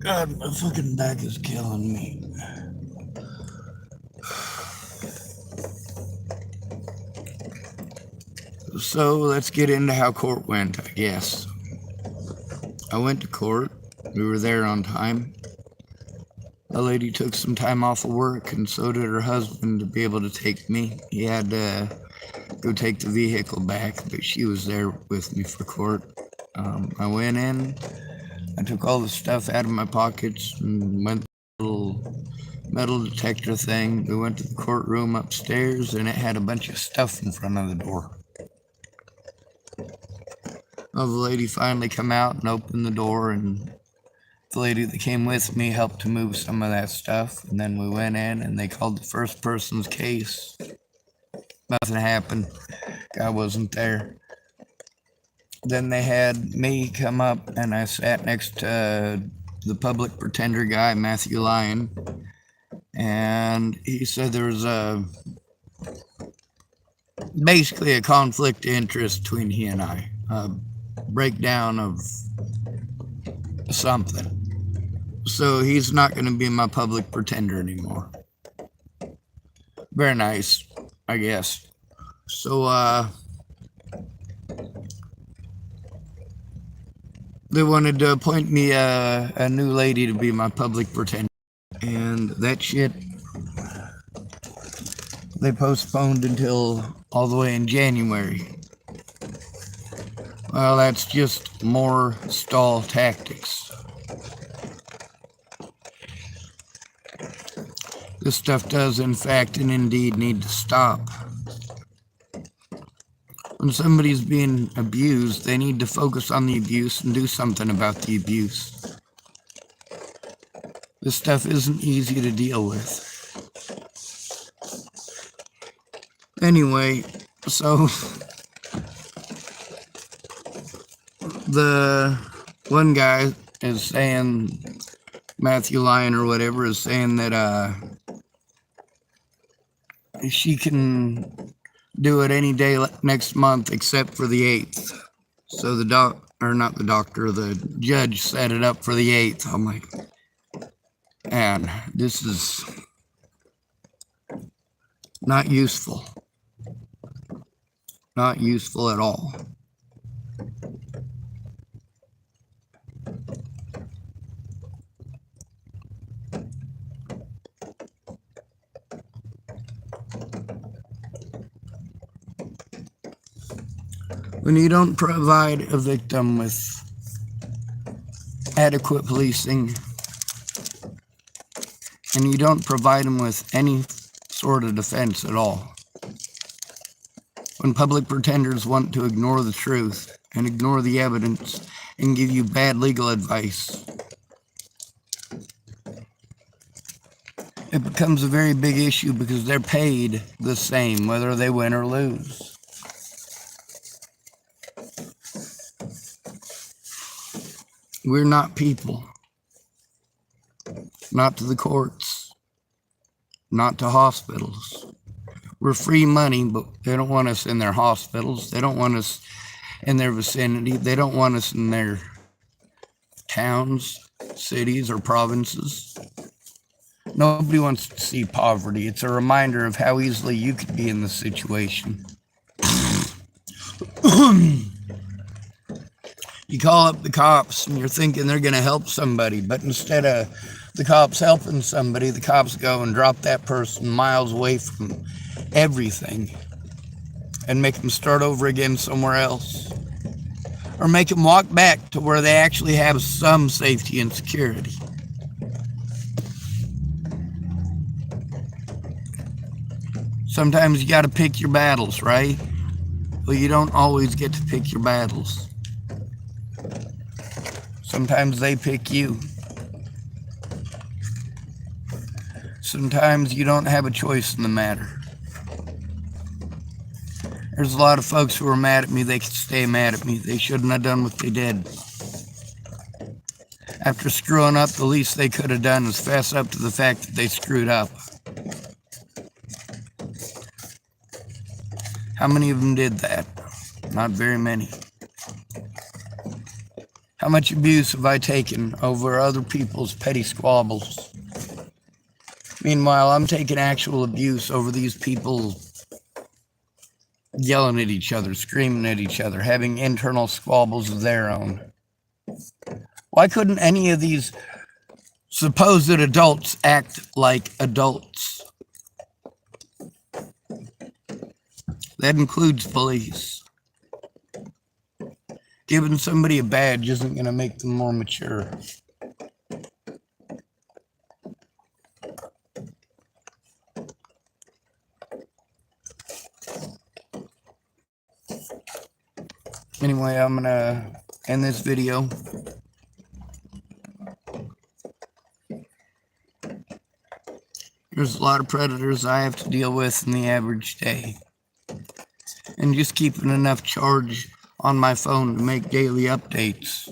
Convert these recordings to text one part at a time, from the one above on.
God, my fucking back is killing me. So let's get into how court went, I guess. I went to court. We were there on time. A lady took some time off of work, and so did her husband to be able to take me. He had to go take the vehicle back, but she was there with me for court. I went in, I took all the stuff out of my pockets and went to the little metal detector thing. We went to the courtroom upstairs, and it had a bunch of stuff in front of the door. Well, the lady finally come out and opened the door, and the lady that came with me helped to move some of that stuff. And then we went in, and they called the first person's case. Nothing happened. Guy wasn't there. Then they had me come up, and I sat next to the public pretender guy, Matthew Lyon, and he said there was basically a conflict of interest between he and I, a breakdown of something. So he's not going to be my public pretender anymore. Very nice, I guess. So, they wanted to appoint me a new lady to be my public pretender. And that shit, they postponed until all the way in January. Well, that's just more stall tactics. This stuff does, in fact and indeed, need to stop. When somebody's being abused, they need to focus on the abuse and do something about the abuse. This stuff isn't easy to deal with. Anyway, so the one guy is saying, Matthew Lyon or whatever, is saying that she can do it any day next month except for the 8th. So the the judge set it up for the 8th. I'm like, man, this is not useful. Not useful at all. When you don't provide a victim with adequate policing, and you don't provide them with any sort of defense at all, when public pretenders want to ignore the truth and ignore the evidence and give you bad legal advice, it becomes a very big issue because they're paid the same whether they win or lose. We're not people. Not to the courts. Not to hospitals. We're free money, but they don't want us in their hospitals. They don't want us in their vicinity. They don't want us in their towns, cities, or provinces. Nobody wants to see poverty. It's a reminder of how easily you could be in this situation. You call up the cops and you're thinking they're going to help somebody, but instead of the cops helping somebody, the cops go and drop that person miles away from everything and make them start over again somewhere else, or make them walk back to where they actually have some safety and security. Sometimes you got to pick your battles, right? Well, you don't always get to pick your battles. Sometimes they pick you. Sometimes you don't have a choice in the matter. There's a lot of folks who are mad at me. They can stay mad at me. They shouldn't have done what they did. After screwing up, the least they could have done is fess up to the fact that they screwed up. How many of them did that? Not very many. How much abuse have I taken over other people's petty squabbles? Meanwhile, I'm taking actual abuse over these people yelling at each other, screaming at each other, having internal squabbles of their own. Why couldn't any of these supposed adults act like adults? That includes police. Giving somebody a badge isn't going to make them more mature. Anyway, I'm going to end this video. There's a lot of predators I have to deal with in the average day. And just keeping enough charge on my phone to make daily updates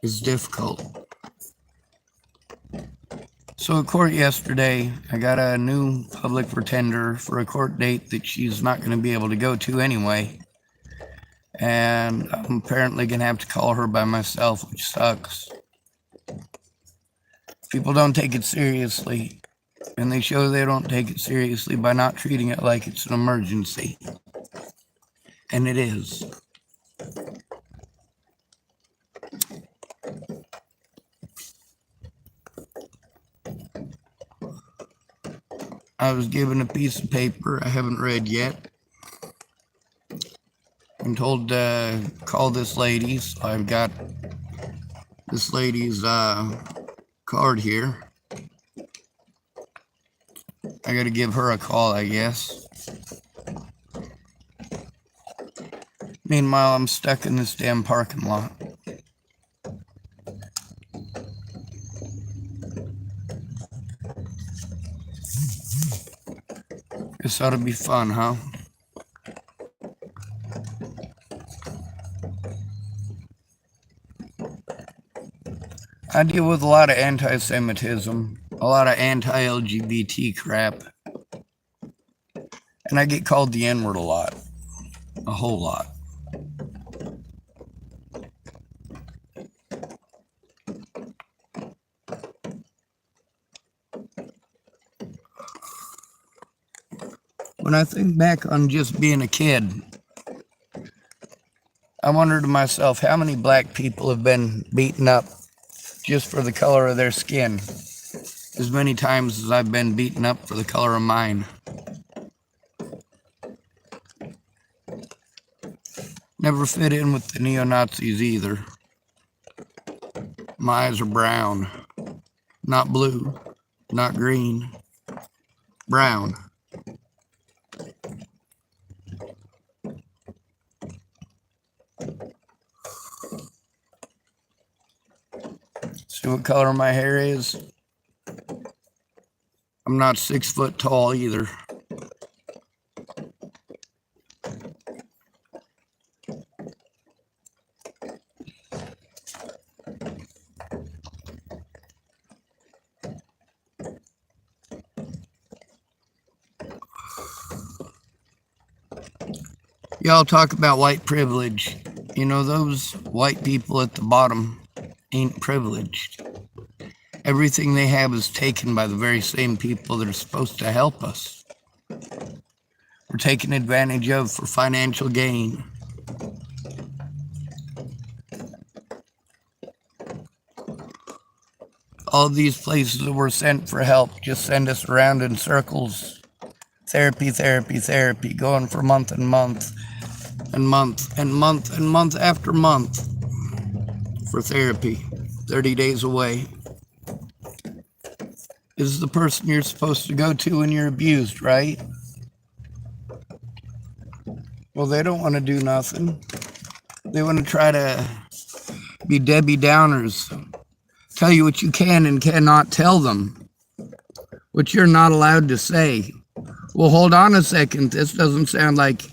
is difficult. So at court yesterday, I got a new public pretender for a court date that she's not going to be able to go to anyway. And I'm apparently going to have to call her by myself, which sucks. People don't take it seriously, and they show they don't take it seriously by not treating it like it's an emergency. And it is. I was given a piece of paper I haven't read yet. I'm told to call this lady, so I've got this lady's card here. I gotta give her a call, I guess. Meanwhile, I'm stuck in this damn parking lot. This ought to be fun, huh? I deal with a lot of anti-Semitism, a lot of anti-LGBT crap, and I get called the N-word a lot, a whole lot. When I think back on just being a kid, I wonder to myself how many black people have been beaten up just for the color of their skin, as many times as I've been beaten up for the color of mine. Never fit in with the neo-Nazis either. My eyes are brown, not blue, not green, brown. See what color my hair is? I'm not 6 foot tall either. Y'all talk about white privilege. You know, those white people at the bottom ain't privileged. Everything they have is taken by the very same people that are supposed to help us. We're taken advantage of for financial gain. All these places that we're sent for help just send us around in circles. Therapy, therapy, therapy, going for month and month and month and month and month after month for therapy. 30 days away. This is the person you're supposed to go to when you're abused, right? Well, they don't want to do nothing. They want to try to be Debbie Downers. Tell you what you can and cannot tell them. What you're not allowed to say. Well, hold on a second. This doesn't sound like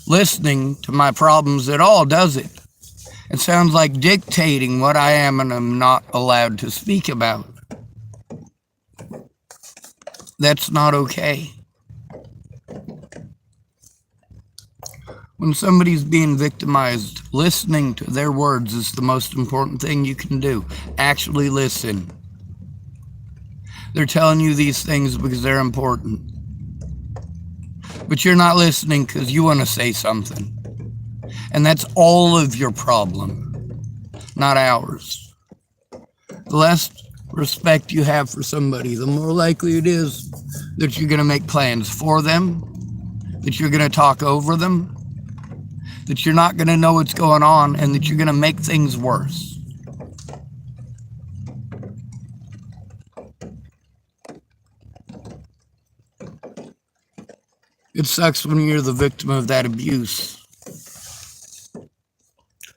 listening to my problems at all, does it? It sounds like dictating what I am and am not allowed to speak about. That's not okay. When somebody's being victimized, listening to their words is the most important thing you can do. Actually listen. They're telling you these things because they're important. But you're not listening because you want to say something. And that's all of your problem, not ours. The less respect you have for somebody, the more likely it is that you're going to make plans for them, that you're going to talk over them, that you're not going to know what's going on, and that you're going to make things worse. It sucks when you're the victim of that abuse.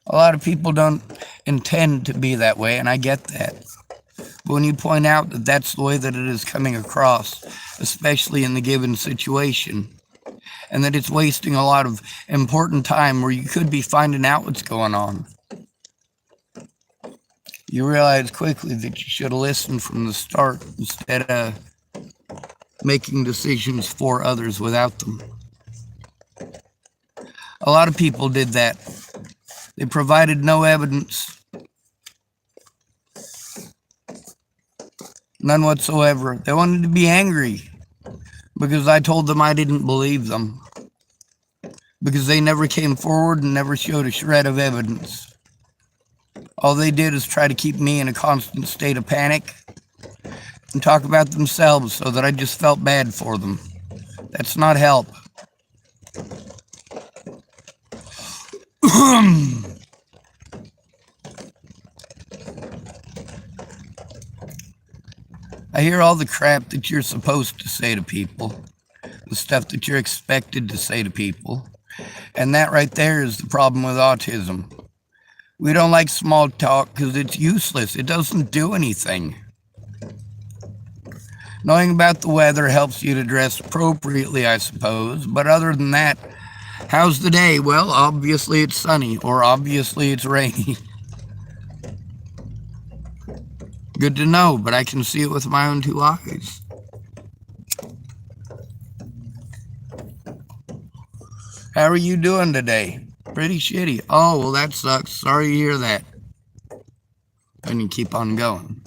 A lot of people don't intend to be that way, and I get that. But when you point out that that's the way that it is coming across, especially in the given situation, and that it's wasting a lot of important time where you could be finding out what's going on, you realize quickly that you should have listened from the start instead of making decisions for others without them. A lot of people did that. They provided no evidence, none whatsoever. They wanted to be angry because I told them I didn't believe them, because they never came forward and never showed a shred of evidence. All they did is try to keep me in a constant state of panic and talk about themselves so that I just felt bad for them. That's not help. I hear all the crap that you're supposed to say to people, the stuff that you're expected to say to people, and that right there is the problem with autism. We don't like small talk because it's useless. It doesn't do anything. Knowing about the weather helps you to dress appropriately, I suppose, but other than that, how's the day? Well, obviously it's sunny, or obviously it's rainy. Good to know, but I can see it with my own two eyes. How are you doing today? Pretty shitty. Oh, well, that sucks. Sorry to hear that. And you keep on going.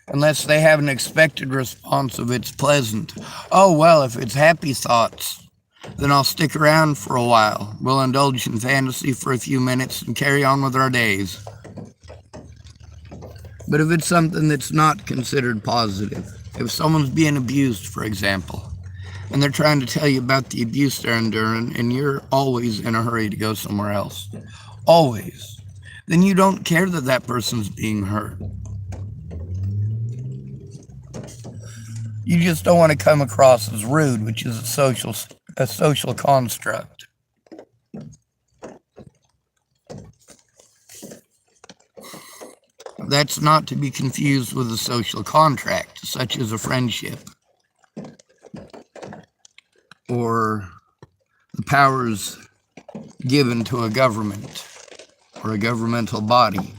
Unless they have an expected response of it's pleasant. Oh, well, if it's happy thoughts, then I'll stick around for a while. We'll indulge in fantasy for a few minutes and carry on with our days. But if it's something that's not considered positive, if someone's being abused, for example, and they're trying to tell you about the abuse they're enduring, and you're always in a hurry to go somewhere else, always, then you don't care that that person's being hurt. You just don't want to come across as rude, which is a social construct. That's not to be confused with a social contract, such as a friendship, or the powers given to a government or a governmental body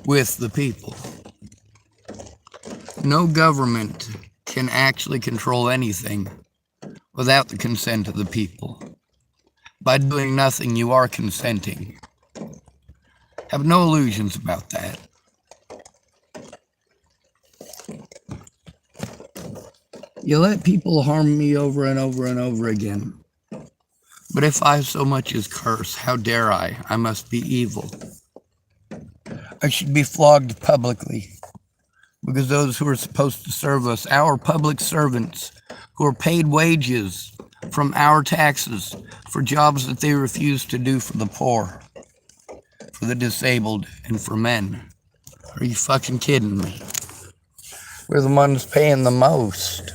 with the people. No government can actually control anything without the consent of the people. By doing nothing, you are consenting. Have no illusions about that. You let people harm me over and over and over again. But if I so much as curse, how dare I? I must be evil. I should be flogged publicly, because those who are supposed to serve us, our public servants, who are paid wages from our taxes for jobs that they refuse to do for the poor, for the disabled, and for men. Are you fucking kidding me? We're the ones paying the most.